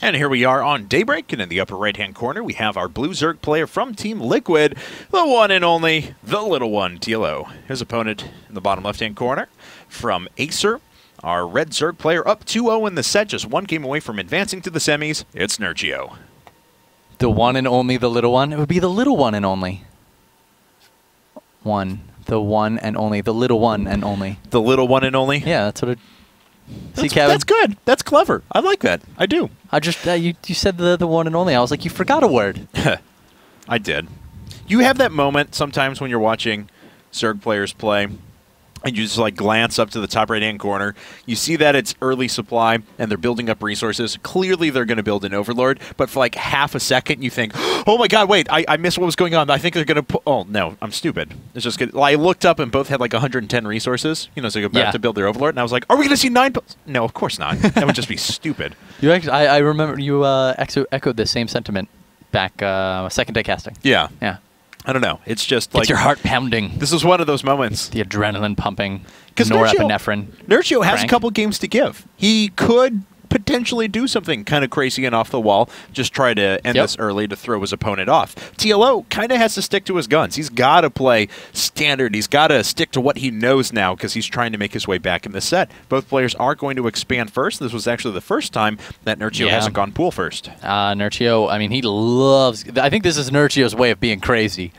And here we are on Daybreak, and in the upper right-hand corner, we have our blue Zerg player from Team Liquid, the one and only, the little one, TLO. His opponent in the bottom left-hand corner from Acer, our red Zerg player up 2-0 in the set, just one game away from advancing to the semis. It's Nerchio. The one and only, the little one? It would be the little one and only. The one and only, the little one and only. The little one and only? Yeah, that's what it... See, Kevin? That's good. That's clever. I like that. I do. I just, you said the one and only. I was like, you forgot a word. I did. You have that moment sometimes when you're watching Zerg players play, and you just like glance up to the top right-hand corner. You see that it's early supply, and they're building up resources. Clearly, they're going to build an Overlord, but for like half a second, you think, oh my god, wait, I missed what was going on. I think they're going to put... Oh, no, I'm stupid. It's just good. I looked up, and both had like 110 resources, you know, so they go back to build their Overlord, and I was like, are we going to see 9... No, of course not. That would just be stupid. You actually, I remember you echoed the same sentiment back second day casting. Yeah. Yeah. I don't know. It's just like... It's your heart pounding. This is one of those moments. The adrenaline pumping. Because norepinephrine. Nerchio has a couple games to give. He could potentially do something kind of crazy and off the wall, just try to end this early to throw his opponent off. TLO kind of has to stick to his guns. He's got to play standard. He's got to stick to what he knows now because he's trying to make his way back in the set. Both players are going to expand first. This was actually the first time that Nerchio hasn't gone pool first. Nerchio, I mean, he loves... I think this is Nerchio's way of being crazy,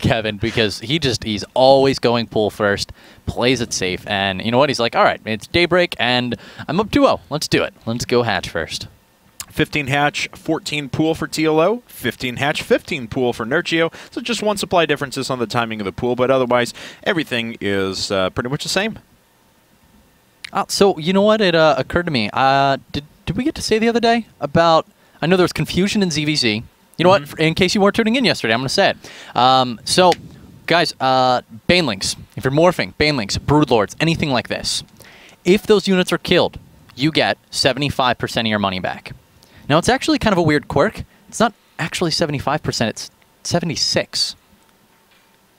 Kevin, because he's always going pool first, plays it safe, and you know what? He's like, all right, it's Daybreak, and I'm up 2-0. Let's do it. Let's go hatch first. 15 hatch, 14 pool for TLO, 15 hatch, 15 pool for Nerchio. So just one supply differences on the timing of the pool, but otherwise everything is pretty much the same. So you know what? It occurred to me. Did we get to say the other day about... I know there was confusion in ZVZ. You know what? In case you weren't tuning in yesterday, I'm going to say it. So, guys, Banelings, if you're morphing, Banelings, Broodlords, anything like this, if those units are killed, you get 75% of your money back. Now, it's actually kind of a weird quirk. It's not actually 75%, it's 76%.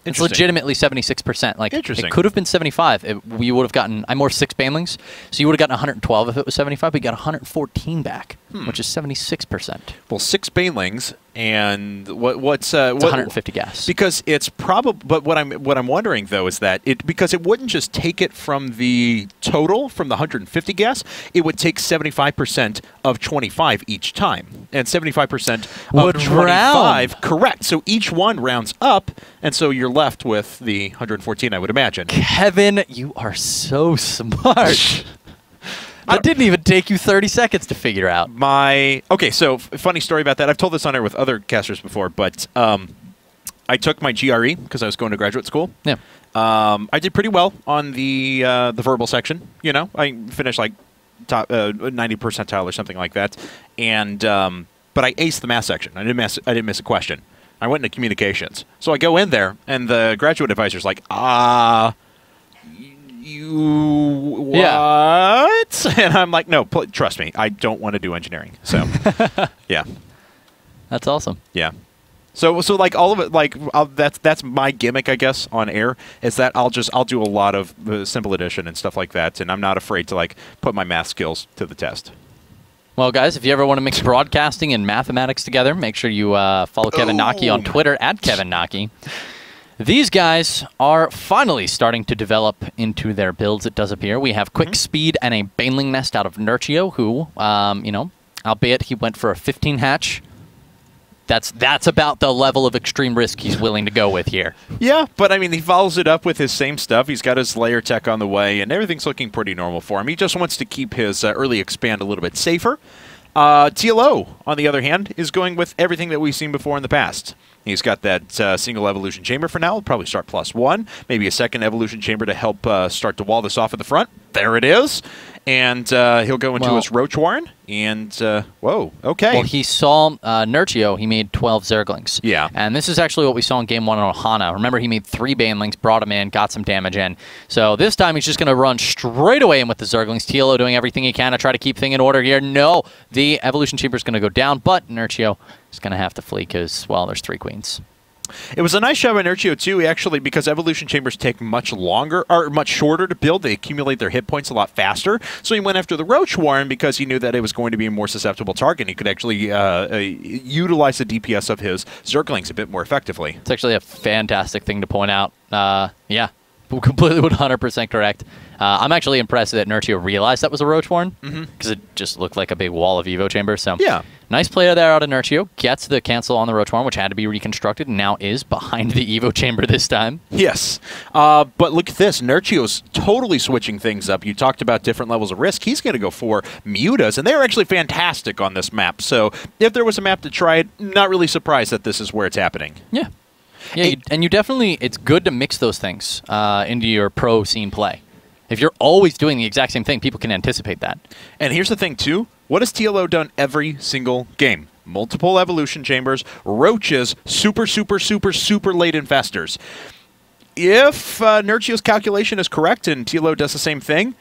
It's legitimately 76%. Like, it could have been 75. We would have gotten... I morphed 6 Banelings, so you would have gotten 112 if it was 75, but you got 114 back, which is 76%. Well, 6 Banelings, and what's... it's 150 gas. Because it's probably... But what I'm wondering, though, is that because it wouldn't just take it from the total, from the 150 gas, it would take 75% of 25 each time. And 75% of 25... Round. Correct. So each one rounds up, and so you're left with the 114, I would imagine. Kevin, you are so smart. That didn't even take you 30 seconds to figure out. Okay, so funny story about that. I've told this on air with other casters before, but I took my GRE because I was going to graduate school. Yeah. I did pretty well on the verbal section. You know, I finished like top 90 percentile or something like that, and but I aced the math section. I didn't miss a question. I went into communications. So I go in there, and the graduate advisor's like, you what? Yeah. And I'm like, no, trust me, I don't want to do engineering. So, yeah. That's awesome. Yeah. So like all of it, like that's my gimmick, I guess, on air is that I'll do a lot of simple addition and stuff like that, and I'm not afraid to like put my math skills to the test. Well, guys, if you ever want to mix broadcasting and mathematics together, make sure you follow Kevin Naki on Twitter @KevinNaki. These guys are finally starting to develop into their builds, it does appear. We have Quick Speed and a Baneling Nest out of Nerchio, who, you know, albeit he went for a 15 hatch. That's about the level of extreme risk he's willing to go with here. Yeah, but I mean, he follows it up with his same stuff. He's got his layer tech on the way, and everything's looking pretty normal for him. He just wants to keep his early expand a little bit safer. TLO, on the other hand, is going with everything that we've seen before in the past. He's got that single evolution chamber for now. He'll probably start +1. Maybe a second evolution chamber to help start to wall this off at the front. There it is. And he'll go into his Roach Warren. And, whoa, okay. Well, he saw Nerchio. He made 12 Zerglings. Yeah. And this is actually what we saw in Game 1 on Ohana. Remember, he made 3 Banelings, brought him in, got some damage in. So this time he's just going to run straight away in with the Zerglings. TLO doing everything he can to try to keep things in order here. No, the evolution chamber is going to go down, but Nerchio is going to have to flee because, well, there's 3 queens. It was a nice shot by Nerchio, too. He actually, because evolution chambers take much longer, or much shorter to build, they accumulate their hit points a lot faster. So he went after the Roach Warren because he knew that it was going to be a more susceptible target. He could actually utilize the DPS of his Zerglings a bit more effectively. It's actually a fantastic thing to point out. Yeah, completely 100% correct. I'm actually impressed that Nerchio realized that was a Roach Warren, because it just looked like a big wall of Evo chambers. So yeah. Nice play there out of Nerchio. Gets the cancel on the Roach Warren, which had to be reconstructed, and now is behind the Evo chamber this time. Yes. But look at this. Nerchio's totally switching things up. You talked about different levels of risk. He's going to go for mutas, and they're actually fantastic on this map. So if there was a map to try it, not really surprised that this is where it's happening. Yeah. Yeah, and you definitely, it's good to mix those things into your pro scene play. If you're always doing the exact same thing, people can anticipate that. And here's the thing, too. What has TLO done every single game? Multiple evolution chambers, roaches, super late infestors. If Nerchio's calculation is correct and TLO does the same thing,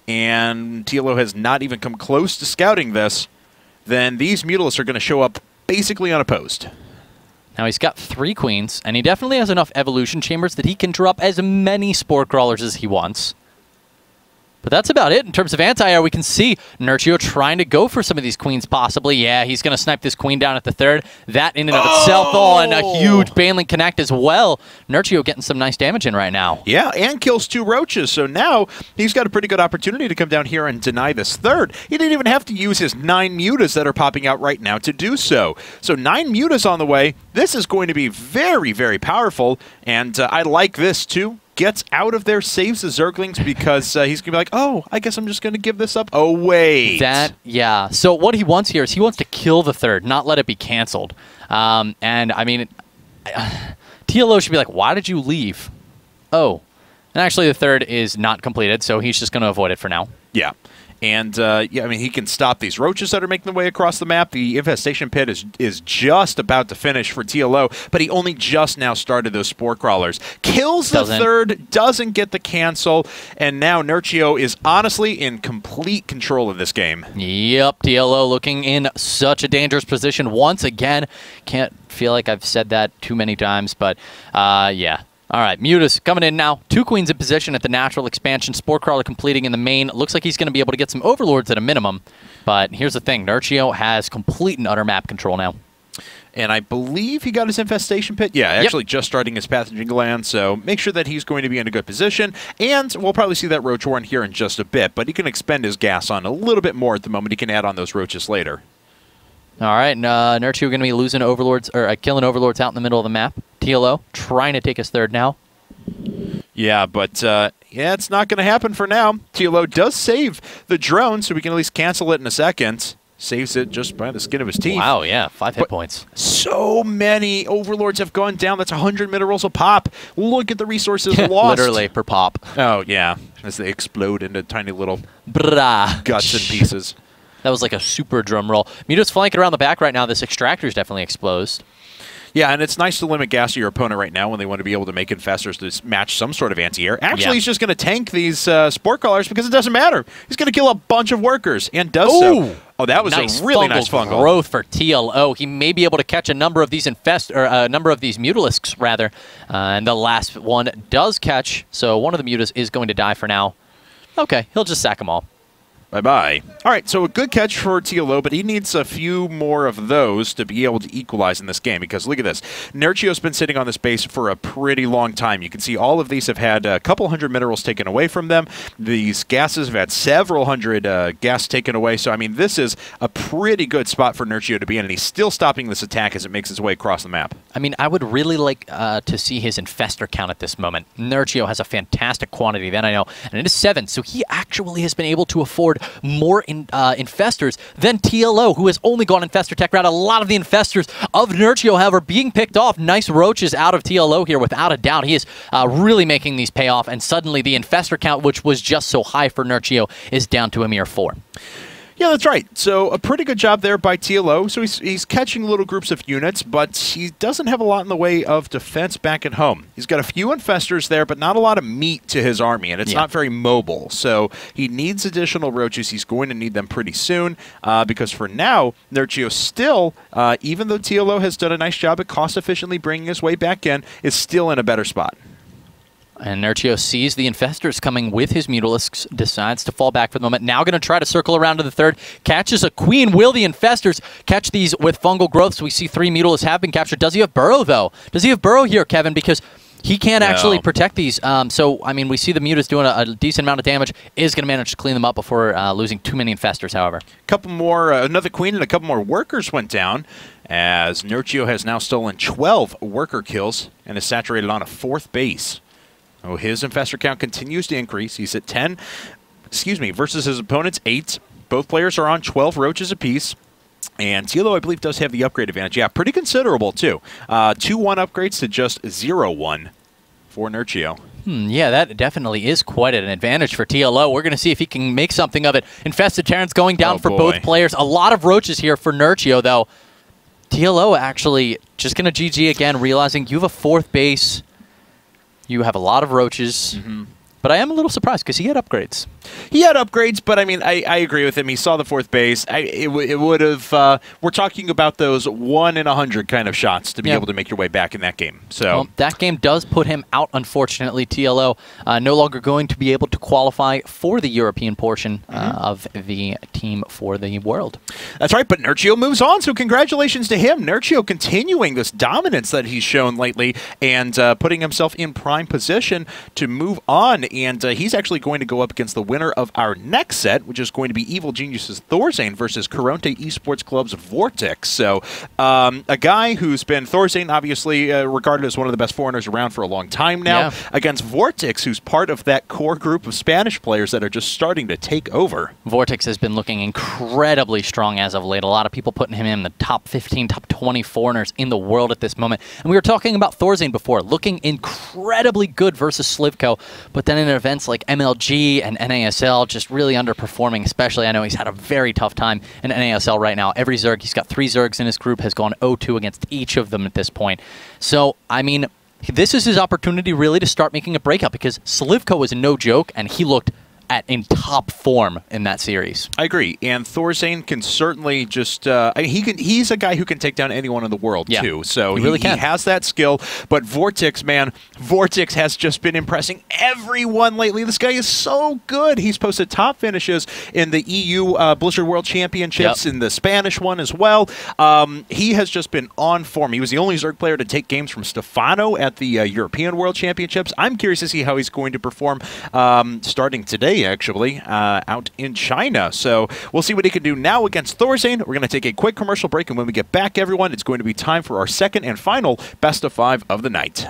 and TLO has not even come close to scouting this, then these Mutalisks are going to show up basically unopposed. Now, he's got 3 queens, and he definitely has enough evolution chambers that he can drop as many spore crawlers as he wants. But that's about it in terms of anti-air. We can see Nerchio trying to go for some of these queens possibly. Yeah, he's going to snipe this queen down at the 3rd. That in and of itself, and a huge Banelink connect as well. Nerchio getting some nice damage in right now. Yeah, and kills 2 roaches. So now he's got a pretty good opportunity to come down here and deny this 3rd. He didn't even have to use his 9 mutas that are popping out right now to do so. So 9 mutas on the way. This is going to be very powerful. And I like this too. Gets out of there, saves the Zerglings because he's going to be like, oh, I guess I'm just going to give this up. Oh, wait. Yeah. So what he wants here is he wants to kill the 3rd, not let it be canceled. And, I mean, TLO should be like, why did you leave? Oh. And actually, the 3rd is not completed, so he's just going to avoid it for now. Yeah. And, yeah, I mean, he can stop these roaches that are making their way across the map. The infestation pit is just about to finish for TLO, but he only just now started those spore crawlers. Kills the 3rd, doesn't get the cancel, and now Nerchio is honestly in complete control of this game. Yep, TLO looking in such a dangerous position once again. Can't feel like I've said that too many times, but, yeah. All right, Mutas coming in now. 2 queens in position at the natural expansion. Spore Crawler completing in the main. Looks like he's going to be able to get some Overlords at a minimum. But here's the thing. Nerchio has complete and utter map control now. And I believe he got his infestation pit. Yeah, actually just starting his pathogen gland, so make sure that he's going to be in a good position. And we'll probably see that Roach Warren here in just a bit, but he can expend his gas on a little bit more at the moment. He can add on those roaches later. All right, Nerchio going to be losing Overlords, or killing Overlords out in the middle of the map. TLO trying to take his 3rd now. Yeah, but yeah, it's not going to happen for now. TLO does save the drone, so we can at least cancel it in a second. Saves it just by the skin of his teeth. Wow, yeah, 5 hit points. So many Overlords have gone down. That's 100 minerals a pop. Look at the resources lost. Literally per pop. Oh, yeah, as they explode into tiny little guts and pieces. That was like a super drum roll. Muta's flanking around the back right now. This extractor's definitely exposed. Yeah, and it's nice to limit gas to your opponent right now when they want to be able to make infestors to match some sort of anti-air. Actually, he's just going to tank these spore crawlers because it doesn't matter. He's going to kill a bunch of workers and does so. Oh, that was a really nice fungal growth for TLO. He may be able to catch a number of these Mutalisks rather, and the last one does catch. So one of the Mutas is going to die for now. Okay, he'll just sack them all. Bye-bye. All right, so a good catch for TLO, but he needs a few more of those to be able to equalize in this game, because look at this. Nerchio's been sitting on this base for a pretty long time. You can see all of these have had a couple hundred minerals taken away from them. These gases have had several hundred gas taken away, so I mean, this is a pretty good spot for Nerchio to be in, and he's still stopping this attack as it makes its way across the map. I mean, I would really like to see his infestor count at this moment. Nerchio has a fantastic quantity, that I know, and it is 7, so he actually has been able to afford more infestors than TLO, who has only gone infestor tech route. A lot of the infestors of Nerchio, however, being picked off. Nice roaches out of TLO here, without a doubt. He is really making these pay off, and suddenly the infestor count, which was just so high for Nerchio, is down to a mere 4. Yeah, that's right. So a pretty good job there by TLO. So he's catching little groups of units, but he doesn't have a lot in the way of defense back at home. He's got a few infestors there, but not a lot of meat to his army, and it's not very mobile. So he needs additional roaches. He's going to need them pretty soon because for now, Nerchio still, even though TLO has done a nice job at cost-efficiently bringing his way back in, is still in a better spot. And Nerchio sees the infestors coming with his Mutalisks, decides to fall back for the moment. Now going to try to circle around to the third. Catches a queen. Will the infestors catch these with fungal growth? So we see 3 Mutalisks have been captured. Does he have burrow, though? Does he have burrow here, Kevin? Because he can't actually protect these. So, I mean, we see the Mutas doing a decent amount of damage. Is going to manage to clean them up before losing too many infestors, however. Couple more, another queen and a couple more workers went down, as Nerchio has now stolen 12 worker kills and is saturated on a 4th base. Oh, his infestor count continues to increase. He's at 10, versus his opponent's 8. Both players are on 12 roaches apiece. And TLO, I believe, does have the upgrade advantage. Yeah, pretty considerable, too. 2-1 upgrades to just 0-1 for Nerchio. Yeah, that definitely is quite an advantage for TLO. We're going to see if he can make something of it. Infested Terrans going down for both players. A lot of roaches here for Nerchio, though. TLO actually just going to GG again, realizing you have a 4th base. You have a lot of roaches, but I am a little surprised because he had upgrades. He had upgrades, but I mean, I agree with him. He saw the 4th base. It would have. We're talking about those 1 in 100 kind of shots to be able to make your way back in that game. So that game does put him out. Unfortunately, TLO no longer going to be able to qualify for the European portion of the team for the World. That's right, but Nerchio moves on. So congratulations to him. Nerchio continuing this dominance that he's shown lately and putting himself in prime position to move on. And he's actually going to go up against the winner of our next set, which is going to be Evil Genius's Thorzane versus Caronte Esports Club's Vortex. So a guy who's been Thorzane, obviously regarded as one of the best foreigners around for a long time now, against Vortex, who's part of that core group of Spanish players that are just starting to take over. Vortex has been looking incredibly strong as of late. A lot of people putting him in the top 15, top 20 foreigners in the world at this moment. And we were talking about Thorzane before, looking incredibly good versus Slivko, but then in events like MLG and NASL, just really underperforming, especially I know he's had a very tough time in NASL right now. Every Zerg, he's got 3 Zergs in his group, has gone 0-2 against each of them at this point. So, I mean, this is his opportunity really to start making a breakout because Slivko was no joke, and he looked in top form in that series. I agree, and Thorzane can certainly just he's a guy who can take down anyone in the world too. So he has that skill. But Vortex, man, Vortex has just been impressing everyone lately. This guy is so good. He's posted top finishes in the EU Blizzard World Championships, in the Spanish one as well. He has just been on form. He was the only Zerg player to take games from Stefano at the European World Championships. I'm curious to see how he's going to perform starting today, actually, out in China. So we'll see what he can do now against Thorzane. We're going to take a quick commercial break, and when we get back, everyone, it's going to be time for our second and final best of 5 of the night.